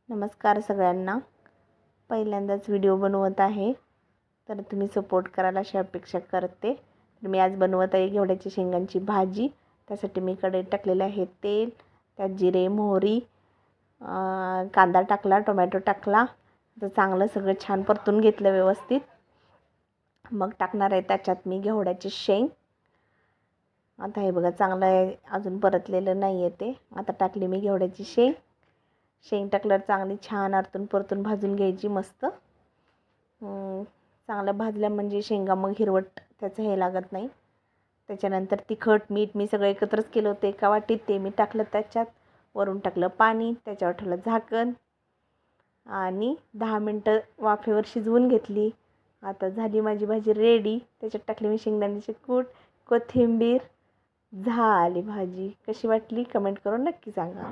नमस्कार सगळ्यांना. पहिल्यांदाच व्हिडिओ बनवत आहे, तर तुम्ही सपोर्ट कराल अशी अपेक्षा करते. तर मी आज बनवत आहे घेवड्याची शेंगांची भाजी. त्यासाठी मी कढईत टाकलेले आहे तेल, त्यात जिरे, मोहरी, कांदा टाकला, टोमॅटो टाकला. तर चांगलं सगळं छान परतून घेतलं व्यवस्थित. मग टाकणार आहे त्याच्यात मी घेवड्याची शेंग. आता हे बघा, चांगलं आहे, अजून परतलेलं नाही आहे ते. आता टाकली मी घेवड्याची शेंग टाकल्यावर चांगली छान आरतून परतून भाजून घ्यायची मस्त. चांगलं भाजल्या म्हणजे शेंगा मग हिरवट त्याचं हे लागत नाही. त्याच्यानंतर तिखट, मीठ मी सगळं एकत्रच केलं होतं एका वाटीत. ते मी टाकलं त्याच्यात. वरून टाकलं पाणी, त्याच्यावर ठेवलं झाकण आणि 10 मिनटं वाफेवर शिजवून घेतली. आता झाली माझी भाजी रेडी. त्याच्यात टाकली मी शेंगदाण्याचे कूट, कोथिंबीर. झाली भाजी. कशी वाटली कमेंट करून नक्की सांगा.